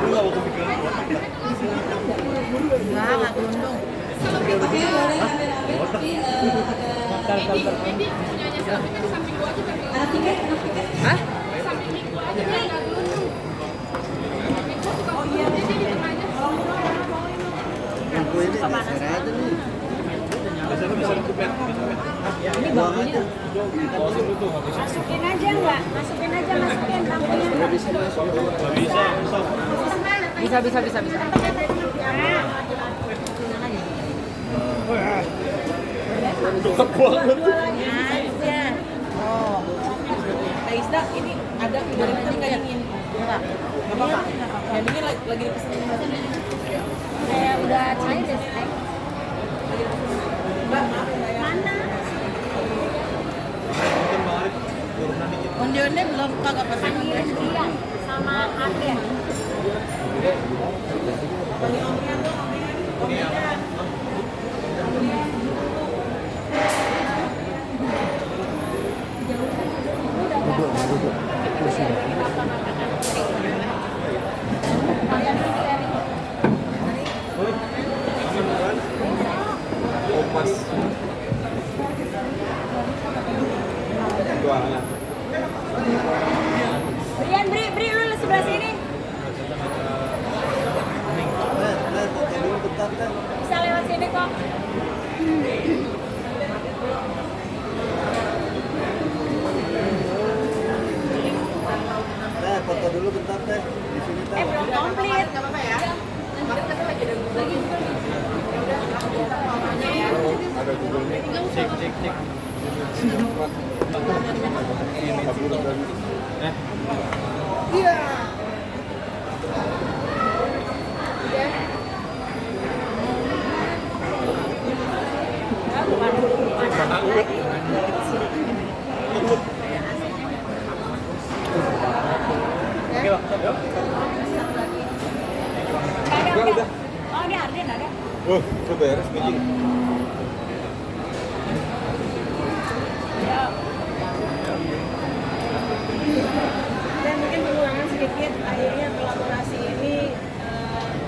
Nggak gelundung. Hah? Ini baunya. Masukin aja nggak? Masukin aja, masukin lampunya. Bisa. Aja. Oh. Kak Isda, ini ada goreng tadi nggak dingin? Enggak. Nggak apa-apa. Yang dingin lagi dipesenin. Kayak udah cair deh. Mbak, maaf ya, Mbak ya. Mana? Onde-onde belum kagak pesan. Iya, sama Aden. Brian, Bri, lu sebelah sini. Bisa lewat sini kok. Foto dulu bentar teh di sini teh. Belum komplit. Nggak apa-apa ya. Kemarin kan lagi ada lagi. Ada Google Meet. Cek. Iya. Ada. Oh, ini Arden ada. Itu beres meeting. Dan mungkin pengulangan sedikit, akhirnya kolaborasi ini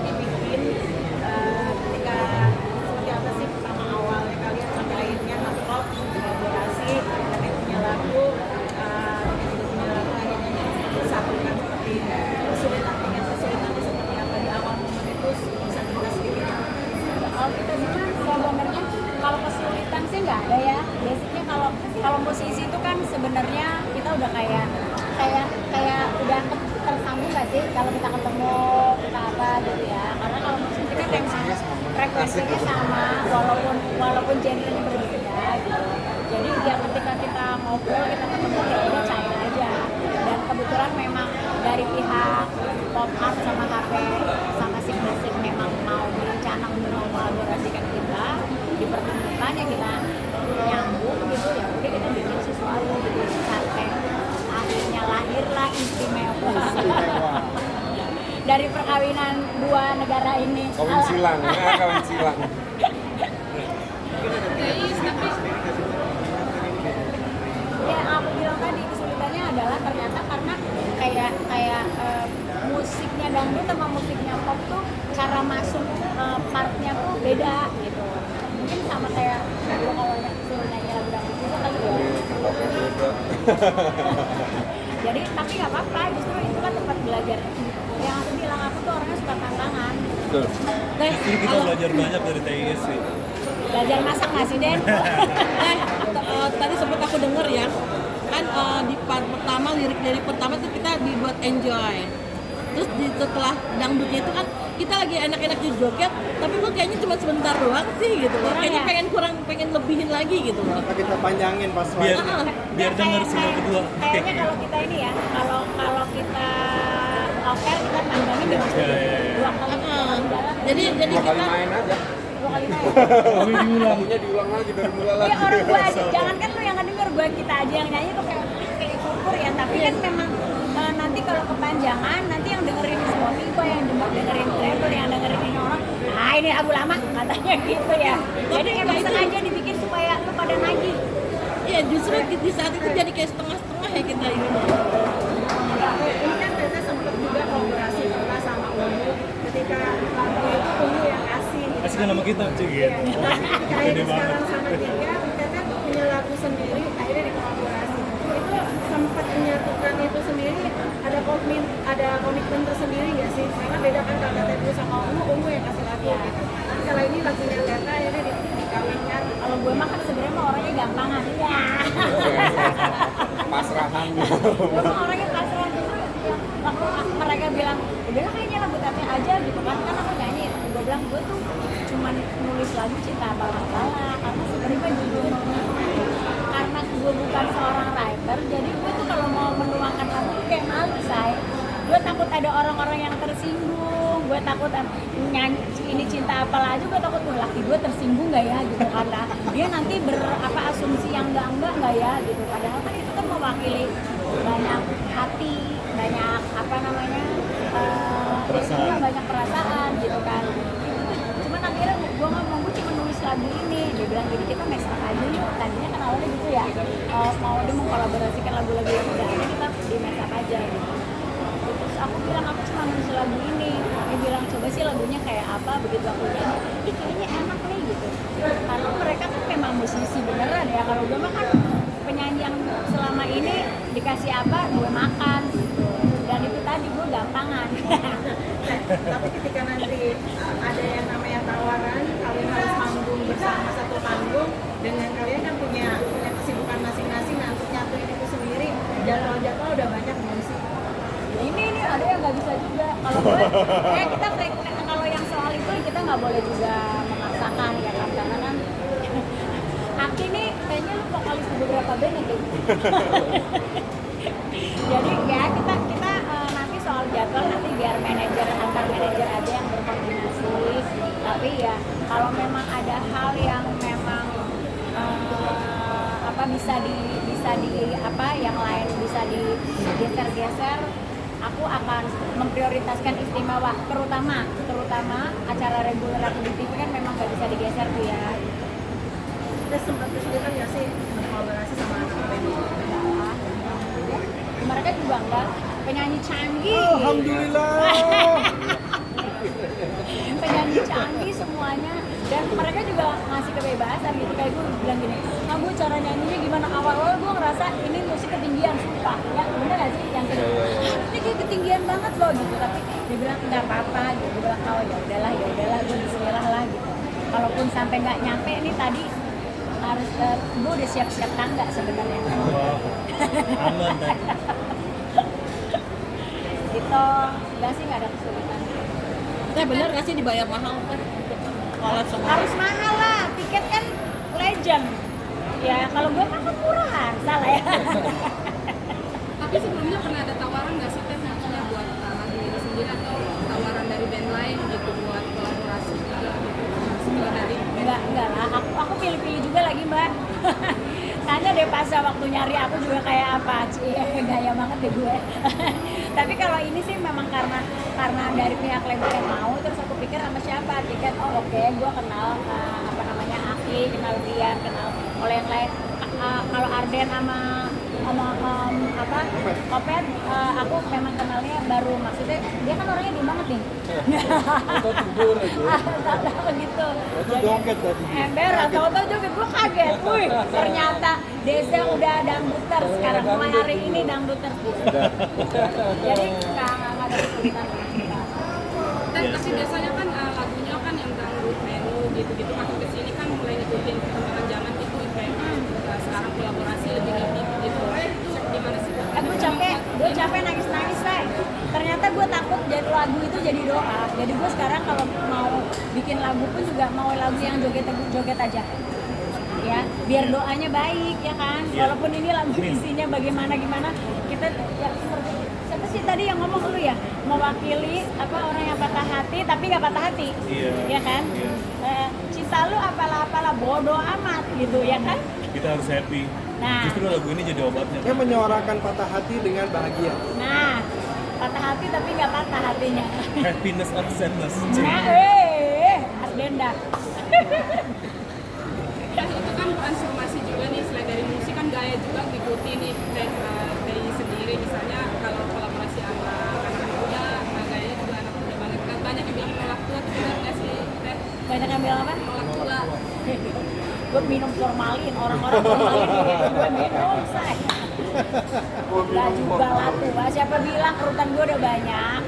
dibikin ketika seperti apa sih pertama awalnya kalian sampai akhirnya ngetop kolaborasi dan yang punya lagu akhirnya disatukan seperti ini. Kesulitannya seperti apa di awal momen itu bisa kita sedikit. Kalau kita bilang sebenarnya kalau kesulitan sih nggak ada ya. Basicnya kalau musisi itu kan sebenarnya kita udah kayak udah tersambung nggak sih kalau kita ketemu kita apa gitu ya. Karena kalau musisi kan memang frekuensinya sama walaupun genrenya berbeda gitu. Jadi ya ketika kita ngobrol kita ketemu ya udah cair aja. Dan kebetulan memang dari pihak Pop Art sama HP sama Sigmasig memang mau berencana untuk mengkolaborasikan kita, dipertemukan ya kita nyambung gitu ya udah kita bikin sesuatu gitu sampai akhirnya lahirlah istimewa dari perkawinan dua negara ini. Kawin silang. Ya aku bilang tadi kesulitannya adalah ternyata karena kayak musiknya dangdut sama musiknya pop tuh cara masuk partnya tuh beda gitu. Mungkin sama kayak dulu kalau suruh nyanyi lagu dangdut itu kali ya. Jadi tapi nggak apa-apa, justru itu kan tempat belajar. Yang aku bilang aku tuh orangnya suka tantangan. Betul. Justru kita belajar banyak dari TIS sih. Belajar masak nggak sih Den? Tadi sempat aku denger ya, kan di part pertama lirik-lirik pertama tuh kita dibuat enjoy. Terus setelah dangdutnya itu kan kita lagi enak-enak joget, tapi kok kayaknya cuma sebentar doang sih gitu loh. Kayaknya pengen lebihin lagi gitu loh. Kita panjangin pas Biar denger single kedua. Kayaknya kalau kita ini ya, kalau kita offer kita panjangin di dua kali dalam. Jadi kita main aja. Dua kali main. Lagunya diulang lagi dari mulai lagi. Iya orang gua aja, jangan kan lu yang ngedenger, gua kita aja yang nyanyi tuh kayak kukur ya. Tapi kan memang nanti kalau kepanjangan, nanti yang dengerin Spotify, yang dengerin Travel, yang dengerin ini orang, ah ini lagu lama katanya gitu ya. Jadi emang sengaja dibikin supaya lu pada nagih. Iya justru di saat itu jadi kayak setengah-setengah ya kita ini. kita cuy gitu. Kayak Gede banget. sekarang sama Tika, Tika punya lagu sendiri, akhirnya dikolaborasi. Itu sempat menyatukan itu sendiri, komitmen tersendiri nggak sih? Karena beda kan kalau Tebu sama Ungu yang kasih lagu gitu. Kalau ini lagunya Teta akhirnya dikawinkan. Kalau gue mah kan sebenarnya mah orangnya gampangan. Iya. Pasrahan. Gue mah orangnya pasrah. Waktu mereka bilang, udah kayaknya lagu Tete aja gitu kan aku nyanyi. Gue bilang gue tuh cuman nulis lagu cinta apalah karena sebenarnya judul karena gue bukan seorang writer, jadi gue tuh kalau mau menuangkan lagu tuh kayak malu, say. Gue takut ada orang-orang yang tersinggung, gue takut nyanyi ini cinta apalah aja, gue takut laki gue tersinggung nggak ya gitu, karena dia nanti asumsi yang enggak ya gitu. Padahal kan itu kan mewakili banyak hati, banyak Perasaan. banyak perasaan gitu kan. Cuman akhirnya gue ngomong, gue cuma nulis lagu ini. Dia bilang gini, kita make up aja yuk. Tadinya kan awalnya gitu ya, mau dia mengkolaborasikan lagu-lagu yang udah ada, kita di make up aja gitu. Terus aku bilang, aku cuma nulis lagu ini. Dia bilang, coba sih lagunya kayak apa. Begitu aku nyanyi, kayaknya enak nih gitu. Karena mereka kan memang musisi beneran ya. Kalau gue mah kan penyanyi yang selama ini dikasih apa, gue makan gitu. Dan itu tadi gue gampangan. Tapi ketika nanti ada yang namanya tawaran, kalian harus manggung bersama satu panggung, dengan kalian kan punya kesibukan masing-masing, nah untuk nyatuin itu sendiri, jadwal-jadwal udah banyak belum sih? Ini ada yang nggak bisa juga. Kalau gue, kita kalau yang soal itu kita nggak boleh juga memaksakan ya kan, karena kan Aki nih kayaknya lu vokalis di beberapa band ya kayak gitu. Jadi ya kita nanti soal jadwal nanti biar antar manajer aja yang berkoordinasi. Tapi ya kalau memang ada hal yang memang yang lain bisa digeser-geser, aku akan memprioritaskan istimewa, terutama acara reguler aku di TV kan memang gak bisa digeser tuh ya. Terus sempat kesulitan nggak sih berkolaborasi sama anak band? Mereka juga enggak penyanyi canggih. Alhamdulillah. Penyanyi canggih semuanya, dan mereka juga ngasih kebebasan gitu. Kayak gue bilang gini, gue cara nyanyinya gimana, awal-awal gue ngerasa ini musik ketinggian, sumpah ya bener gak sih yang kayak ini kayak ketinggian banget loh gitu, tapi dia bilang nggak apa-apa gitu. Dia bilang oh ya udahlah gue bismillah lah gitu. Kalaupun sampai nggak nyampe nih tadi harus gue udah siap-siap tangga sebenarnya. Wow. Aman kan. Gitu, enggak sih, nggak ada kesulitan. Bener gak sih dibayar mahal kan? Collab sama Harus mahal lah, tiket kan legend. Ya kalau gue mah kan murahan, salah ya. Tapi sebelumnya pernah ada tawaran nggak sih Teh, maksudnya buat lagu ini sendiri atau tawaran dari band lain gitu buat kolaborasi juga gitu? Setelah dari Enggak lah, aku pilih-pilih juga lagi mbak. Tanya deh pas waktu nyari aku juga kayak apa, gaya banget deh gue. Tapi kalau ini sih memang karena dari pihak label yang mau, terus aku pikir sama siapa tiket, oh oke, gue kenal Aki, kenal dia, kenal oleh yang lain. Kalau Arden sama Kopet, aku memang kenalnya baru, maksudnya dia kan orangnya diem banget nih. Atau tidur aja. Tahu begitu. Itu joget tadi. Ember atau joget, gue kaget. Wih, ternyata Desa udah dangduter sekarang, mulai hari ini dangduter. Jadi nggak ada kesulitan. Tapi biasanya kan lagunya kan yang dangdut menu gitu-gitu, makin kesini kan mulai ngikutin perkembangan zaman gitu, kayak sekarang kolaborasi lebih gitu. Gimana sih? Gue capek nangis-nangis lah. Ternyata gue takut jadi lagu itu jadi doa. Jadi gue sekarang kalau mau bikin lagu pun juga mau lagu yang joget aja. Ya, biar doanya baik ya kan. Walaupun ini lagu isinya bagaimana kita ya seperti siapa sih tadi yang ngomong dulu ya, mewakili orang yang patah hati tapi nggak patah hati. Iya. Ya kan? Cinta lu apalah bodoh amat gitu ya kan? Kita harus happy. Nah. Justru lagu ini jadi obatnya. Dia menyuarakan patah hati dengan bahagia. Nah, patah hati tapi nggak patah hatinya. Happiness of sadness. Nah, Ardenda. Kan itu kan transformasi juga nih, selain dari musik kan gaya juga diikuti nih dari sendiri, misalnya kalau kolaborasi sama anak muda, gayanya juga anak muda banget kan, banyak yang bilang menolak tua, benar nggak sih Teh? Banyak yang ngambil apa? Gula. Gue minum formalin, orang-orang formalin gitu gue minum say. Gak juga lah tua, siapa bilang kerutan gue udah banyak.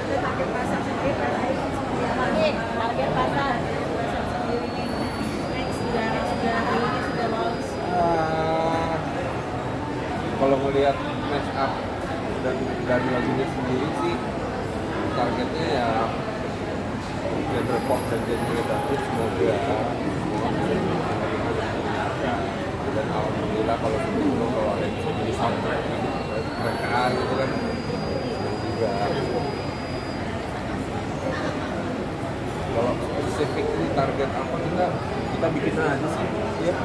Kita target pasar sendiri terkait seperti apa? Oke, target pasar. Sendiri nih. Next sudah ini sudah lolos. Kalau ngelihat match up dan dari lagunya sendiri sih targetnya ya genre pop dan genre dangdut semoga dan alhamdulillah kalau sebelum kalau ada yang bisa jadi soundtrack mereka gitu kan dan juga kalau spesifik ini target apa kita bikin aja sih ya. Iya.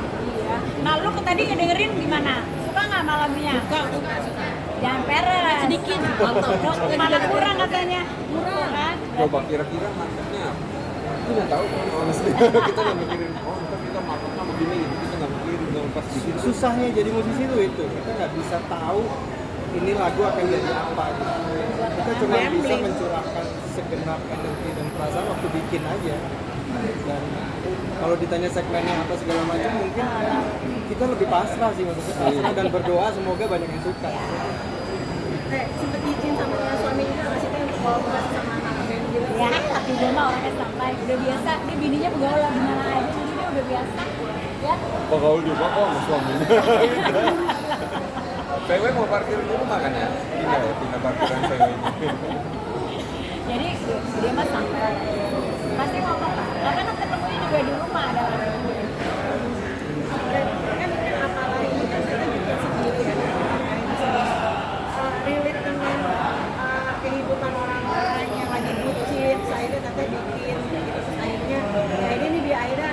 Nah lu tadi ngedengerin gimana? Suka nggak malamnya? Suka. Jangan peres. Sedikit. Malah kurang katanya. Kurang kan? Coba kira-kira marketnya apa? Itu nggak tahu kan honestly. Kita nggak mikirin ntar kita marketnya begini gitu, kita nggak mikirin dong pas bikin. Susahnya jadi musisi itu kita nggak bisa tahu ini lagu akan jadi apa gitu. Kita cuma bisa mencurahkan segenap energi dan perasaan waktu bikin aja. Dan kalau ditanya segmennya apa segala macam mungkin kita lebih pasrah sih maksudnya pasrah dan berdoa semoga banyak yang suka. Sempet izin sama suami juga nggak sih Teh untuk kolaborasi sama anak band gitu? Ya, tapi dia mah orangnya santai, udah biasa. Dia bininya pegawai gimana aja, jadi dia udah biasa. Ya, Kok kau juga kok sama suaminya? PW mau parkir di rumah kan ya? Iya ya, pindah parkiran PW-nya. jadi dia mah santai. Pasti ngomong, karena kan ketemunya juga di rumah ada orang. Kan apalagi ini kan kita bikin sendiri ya. Relate dengan kehidupan orang-orang yang lagi bucin, akhirnya Teteh bikin gitu. Terus akhirnya ya ini nih di akhirnya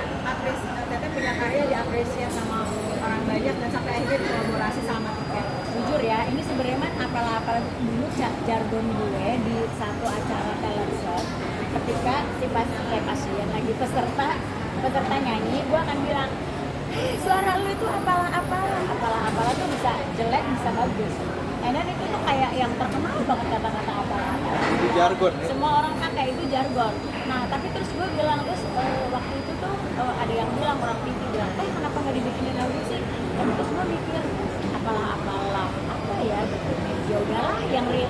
Teteh punya karya diapresiasi sama orang banyak dan sampai akhirnya dikolaborasi sama Tiket. Jujur ya, ini sebenarnya mah apal-apal dulu jargon gue di satu acara talent show. Ketika si pasien lagi peserta nyanyi, gue akan bilang, suara lu itu apalah tuh bisa jelek bisa bagus. Dan itu tuh kayak yang terkenal banget kata-kata apalah. Itu jargon ya. Semua orang pakai itu jargon. Nah tapi terus gue bilang terus waktu itu tuh ada yang bilang orang TV bilang, kenapa nggak dibikinin lagu sih? Terus gue mikir apalah apa ya? Ya udahlah,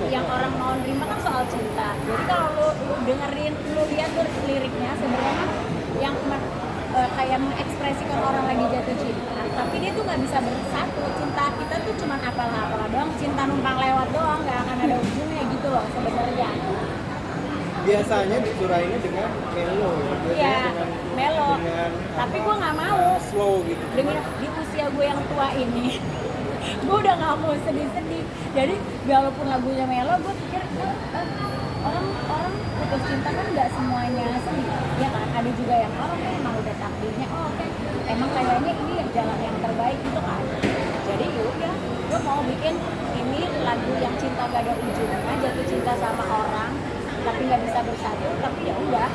yang orang mau nerima kan soal cinta. Jadi kalau lu dengerin, lu lihat tuh liriknya sebenarnya yang kayak mengekspresikan orang lagi jatuh cinta, tapi dia tuh nggak bisa bersatu. Cinta kita tuh cuma apalah doang, cinta numpang lewat doang, nggak akan ada ujungnya gitu loh sebenarnya. Biasanya dicurahinnya dengan melo ya. Iya, melo. Tapi gue nggak mau. Slow gitu. Dengan di usia gue yang tua ini, gue udah nggak mau sedih-sedih. Jadi walaupun lagunya melo, gue pikir orang putus cinta kan nggak semuanya sedih, ya kan? Ada juga yang orang emang udah takdirnya, oke, emang kayaknya ini jalan yang terbaik gitu kan. Jadi yaudah, gue mau bikin ini lagu yang cinta gak ada ujungnya, jatuh cinta sama orang, tapi nggak bisa bersatu. Tapi ya udah,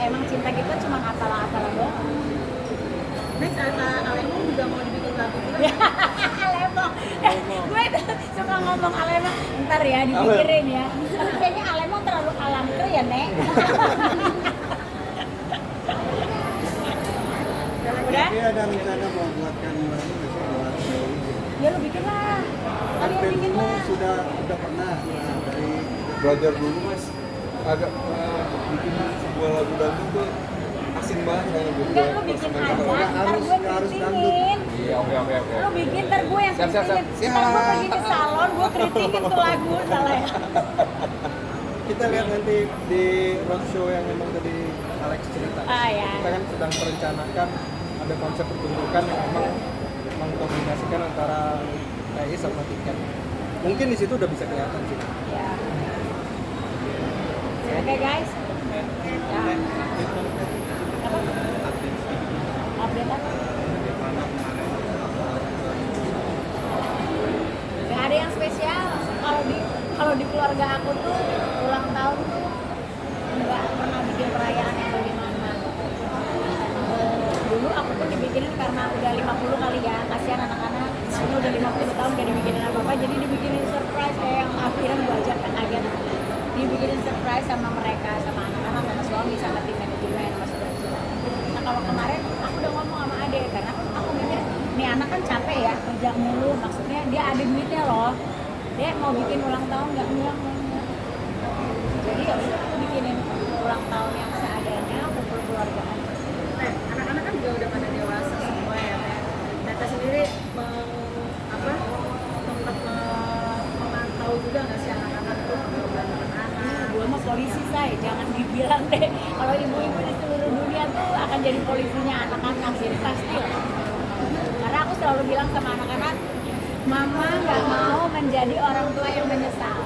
emang cinta kita cuma apalah doang. Next Alemo juga mau dibikin lagu juga. Alemo, gue tuh suka ngomong Alemo, ntar ya dipikirin ya. Tapi kayaknya Alemo terlalu alamker ya Nek. Udah? Tapi ada rencana mau buatkan lagu besok buat Dewi. Ya lu bikin lah, kalian bikin lah. Sudah pernah dari Belajar dulu mas, agak bikin sebuah lagu dangdut tuh asing banget kan buat Enggak, lu bikin aja, ntar gue kritingin. Iya oke. Lu bikin, ntar gue yang Siap. kritingin. Ntar gue pergi ke salon, gue kritingin tuh lagu, salah ya. kita lihat nanti di roadshow yang memang tadi Alex cerita. Ya. Kita kan sedang merencanakan ada konsep pertunjukan yang memang mengkombinasikan antara KI sama Tiket. Mungkin di situ udah bisa kelihatan sih. Ya. Oke guys. Ya. Apa? Update apa? Gak ada yang spesial. Kalau di keluarga aku tuh ulang tahun tuh nggak pernah bikin perayaan yang bagaimana. Dulu aku tuh dibikinin karena udah 50 kali ya, kasihan anak-anak. Ini udah 50 tahun gak dibikinin apa-apa, jadi dibikinin surprise kayak yang akhirnya gue aja surprise sama mereka, sama anak-anak, sama suami, sama tim manajemen, sama saudara. Nah kalau kemarin aku udah ngomong sama Ade, karena aku mikir nih anak kan capek ya kerja mulu, maksudnya dia ada duitnya loh, dia mau bikin ulang tahun nggak bilang. Jadi ya udah aku bikinin ulang tahun yang seadanya, kumpul keluarga aja. Nah, anak-anak kan juga udah pada dewasa semua ya. Tete sendiri tempat memantau juga nggak sih anak-anak tuh perkembangan anak-anak? Gue mah polisi say, jangan dibilang deh. Kalau ibu-ibu di seluruh dunia tuh akan jadi polisinya anak-anak, jadi pasti lah. Karena aku selalu bilang sama anak-anak, mama nggak mau menjadi orang tua yang menyesal.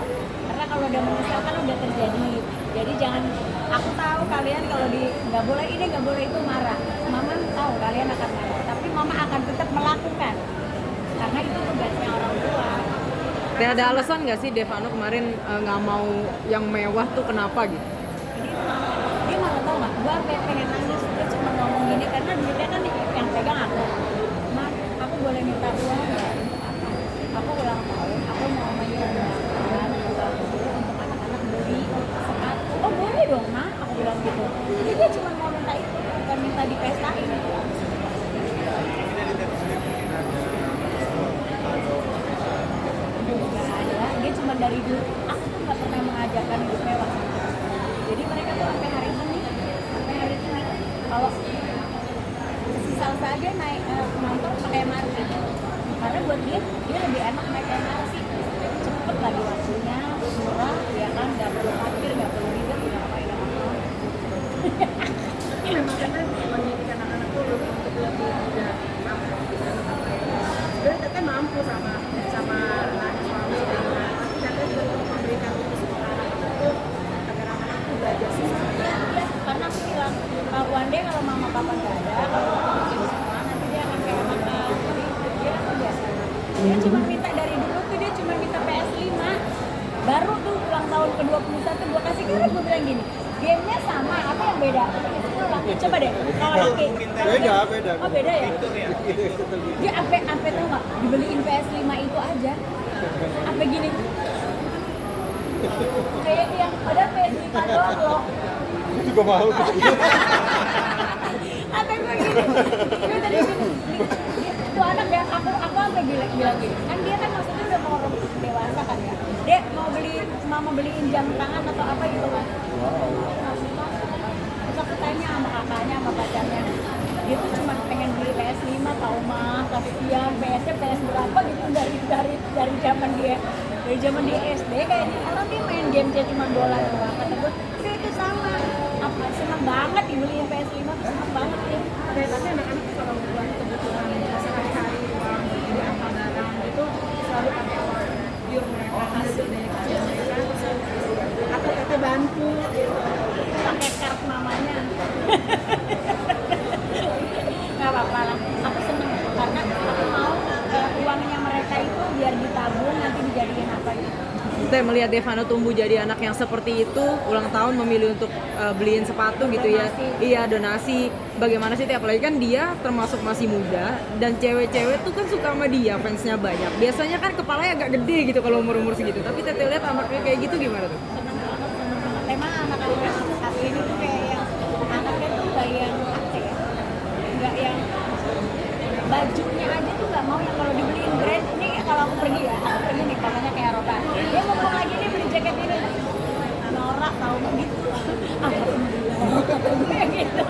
Karena kalau udah menyesal kan udah terjadi. Jadi jangan, aku tahu kalian kalau di nggak boleh ini nggak boleh itu marah. Mama tahu kalian akan marah, tapi mama akan tetap melakukan. Karena itu tugasnya orang tua. Teh ada alasan nggak sih Devano kemarin nggak mau yang mewah tuh kenapa gitu? Jadi dia malah tau nggak, gue pengen nangis, dia cuma ngomong gini karena duitnya kan yang pegang aku. Ma, aku boleh minta uang nggak? Untuk apa? Aku ulang tahun, aku mau menyumbangkan uang dulu untuk anak-anak beli sepatu. Oh boleh dong Ma, aku bilang gitu. Jadi dia cuma mau minta itu, bukan minta dipestain. Nggak ada, dia cuma dari dulu. Aku tuh nggak pernah mengajarkan hidup mewah. Jadi mereka tuh sampai hari ini kalau si Salsa aja naik motor pakai MRT. Karena buat dia lebih enak naik MRT. Cepet lagi waktunya, murah, ya kan, nggak perlu parkir, nggak perlu ribet, nggak ngapain apa. Ini memang karena mendidik anak-anak tuh lebih untuk lebih muda. Sebenarnya Tete mampu sama anak suami, tapi Tete juga untuk memberikan itu semua anak-anak tuh agar anak-anak tuh belajar susah. Karena aku bilang, Pak Wande kalau mama papa nggak ada, kalau aku bikin semua, nanti dia akan kayak makan. Jadi dia kan biasa. Dia cuma minta dari dulu tuh dia cuma minta PS5. Baru tuh ulang tahun ke-21 gue kasih karena gue bilang gini, gamenya sama, apa yang beda? Coba deh, kalau laki. Beda. Oh beda ya? Dia sampai tau nggak, dibeliin PS5 itu aja. Sampai gini. Kayak yang padahal PS5 doang loh. Gue juga mau. Apa gue gini? Gue tadi gini. Tuh anak ya, aku sampai bilang gini. Kan dia kan maksudnya udah mau orang dewasa kan ya. Dek mau beliin jam tangan atau apa gitu kan. Terus aku tanya sama kakaknya, sama pacarnya. Dia tuh cuma pengen beli PS5 tau mah, kasihan PS-nya PS berapa gitu dari zaman dia. Dari zaman dia SD kayaknya orang dia main game dia cuma bola doang. Kata gue, itu sama. Apa seneng banget dibeliin PS5 tuh seneng banget ya. Tapi anak-anak tuh kalau buat kebutuhan sehari-hari uang beli apa barang itu selalu pakai uang pure mereka, hasil dari kerja mereka. Atau Tete bantu gitu. Pakai kartu mamanya. Gak apa-apa lah, aku seneng karena aku mau uangnya mereka itu biar ditabung nanti dijadiin apa gitu. Teh melihat Devano tumbuh jadi anak yang seperti itu, ulang tahun memilih untuk beliin sepatu gitu ya. Iya, donasi. Bagaimana sih Teh? Apalagi kan dia termasuk masih muda dan cewek-cewek tuh kan suka sama dia, fansnya banyak. Biasanya kan kepalanya agak gede gitu kalau umur-umur segitu. Tapi Teh lihat anaknya kayak gitu gimana tuh? Seneng banget. Memang anak-anak saat ini tuh kayak yang anaknya tuh kayak yang apa ya? Nggak yang bajunya aja tuh nggak mau yang kalau dibeliin brand ini kalau aku pergi nih katanya kayak Eropa dia ngomong lagi nih beli jaket ini norak tau gitu alhamdulillah gitu.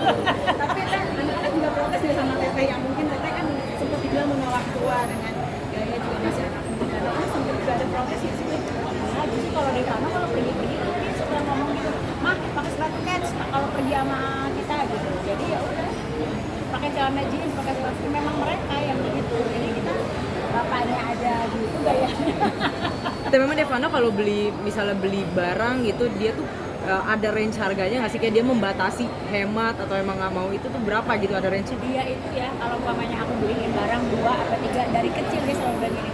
Tapi anak-anak juga protes ya sama Tete yang mungkin Tete kan sempat dibilang menolak tua dengan gaya juga masih anak muda. Nah, sempat juga ada protes ya sih. Nah, jadi kalau di sana kalau pergi-pergi tuh dia suka ngomong gitu mah pakai sepatu kets kalau pergi sama kita gitu jadi ya udah pakai celana jeans, pakai sepatu memang mereka yang begitu. Jadi kita bapaknya aja gitu gayanya. Tapi memang Devano kalau misalnya beli barang gitu dia tuh ada range harganya nggak sih? Kayak dia membatasi hemat atau emang nggak mau itu tuh berapa gitu ada range? Dia itu ya kalau umpamanya aku beliin barang 2 atau 3 dari kecil dia selalu bilang gini.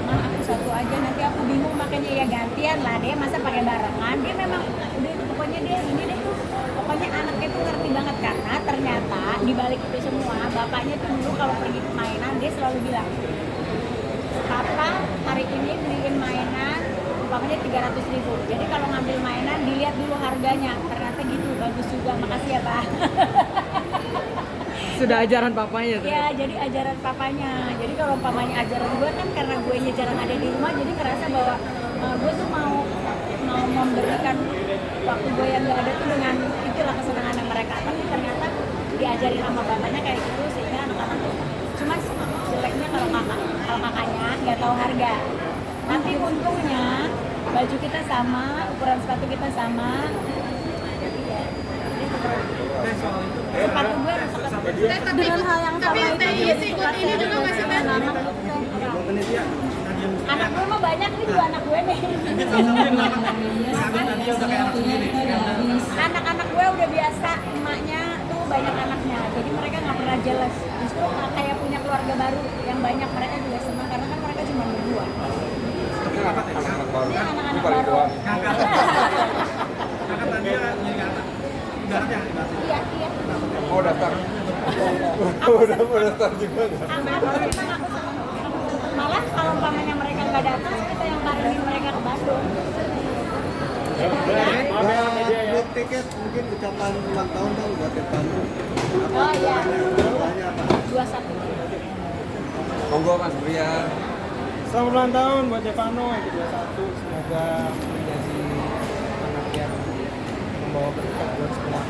Ma aku satu aja nanti aku bingung makanya ya gantian lah dia masa pakai barengan. Dia memang udah itu pokoknya dia ini deh tuh. Pokoknya anaknya tuh ngerti banget karena ternyata dibalik itu semua bapaknya tuh dulu kalau pergi mainan dia selalu bilang Papa hari ini beliin mainan umpamanya 300.000. Jadi kalau ngambil mainan dilihat dulu harganya, ternyata gitu, bagus juga, makasih ya Pak. Sudah ajaran papanya tuh. Ya, jadi ajaran papanya. Jadi kalau umpamanya ajaran gue kan karena gue nya jarang ada di rumah, jadi ngerasa bahwa gue tuh mau memberikan waktu gue yang gak ada tuh dengan itulah kesenangan yang mereka. Tapi ternyata diajarin sama bapaknya kayak gitu sehingga anak-anak tuh cuma jeleknya kalau kakaknya nggak tahu harga. Tapi untungnya baju kita sama, ukuran sepatu kita sama. Jadi ya, sepatu gue dengan hal yang sama itu ini juga masih anak gue mah banyak nih, juga anak gue nih. Anak-anak gue udah biasa, emaknya tuh banyak anaknya, jadi mereka nggak pernah jelas. Justru kayak punya keluarga baru yang banyak, mereka juga senang karena kan mereka cuma berdua. Ini anak-anak baru. Ini anak-anak Ini paling baru. doang. Iya, iya. Oh daftar. Udah daftar juga. Malah kalau umpamanya mereka nggak datang, kita yang barengin mereka ke Bandung. Buat tiket mungkin ucapan ulang tahun dong buat Bandung. Oh iya, Doanya apa? 21. Monggo Mas Brian. Selamat ulang tahun buat Devano yang ke-21. Semoga menjadi anak yang membawa berkah buat semua.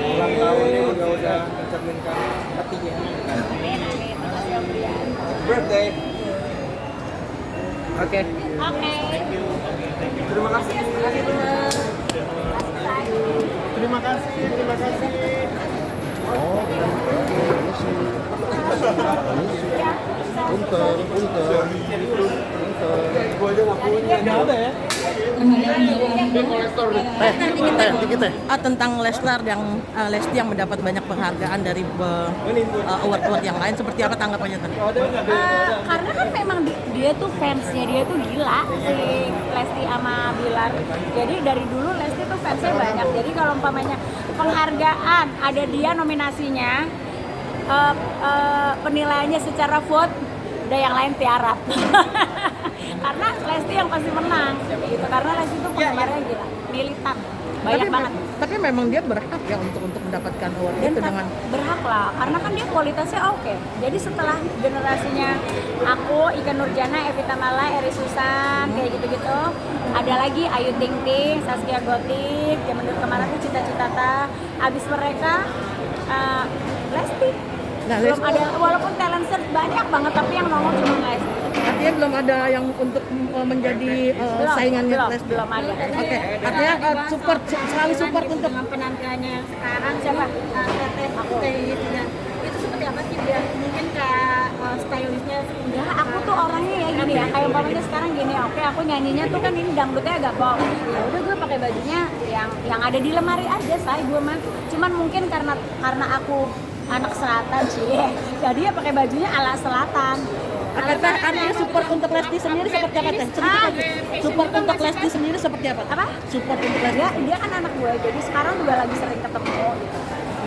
Ulang tahunnya juga udah mencerminkan hatinya. Amin, amin. Makasih Om Brian. Birthday. Oke. Oke. Terima kasih. Terima kasih, terima kasih. Ya, Gua aja nggak punya. Nggak ada ya? Tentang Leslar yang Lesti yang mendapat banyak penghargaan dari award-award yang lain, seperti apa tanggapannya tadi? karena kan memang dia tuh fansnya, dia tuh gila si Lesti sama Bilar. Jadi dari dulu Lesti tuh fansnya banyak. Jadi kalau umpamanya penghargaan ada dia nominasinya, penilaiannya secara vote, udah yang lain tiarap. Karena Lesti yang pasti menang gitu, karena Lesti tuh penggemarnya gila, militan, banyak banget. Tapi memang dia berhak ya untuk mendapatkan award Dan itu dengan berhak lah, karena kan dia kualitasnya oke. Jadi setelah generasinya aku, Ika Nurjana, Evita Mala, Eri Susan, kayak gitu-gitu, ada lagi Ayu Ting Ting, Saskia Gotik, zaman dulu kemarin tuh Cita-Citata. Abis mereka Lesti. Nah, Belum Lesti- ada, walaupun talent search banyak banget, tapi yang nongol cuma Lesti. artinya belum ada yang untuk menjadi saingannya Lesti. Belum ada. Oke, artinya support, selalu support untuk dengan penampilannya yang sekarang siapa Teteh aku kayak gitu ya, itu seperti apa sih dia mungkin kayak stylistnya Enggak, aku tuh orangnya ya gini ya, kayak umpamanya sekarang gini, oke aku nyanyinya tuh kan ini dangdutnya agak pop. Ya udah gue pakai bajunya yang ada di lemari aja, saya gue mah. Cuman mungkin karena aku anak selatan sih, jadi ya pakai bajunya ala selatan. artinya support untuk Lesti sendiri seperti apa Teh? Support untuk Lesti sendiri seperti apa? Apa? Support untuk Lesti. Dia kan anak gue, jadi sekarang juga lagi sering ketemu gitu.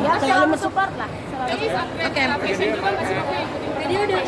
Ya Selalu selalu support lah, selalu support. Oke. Fashion juga masih pakai. jadi udah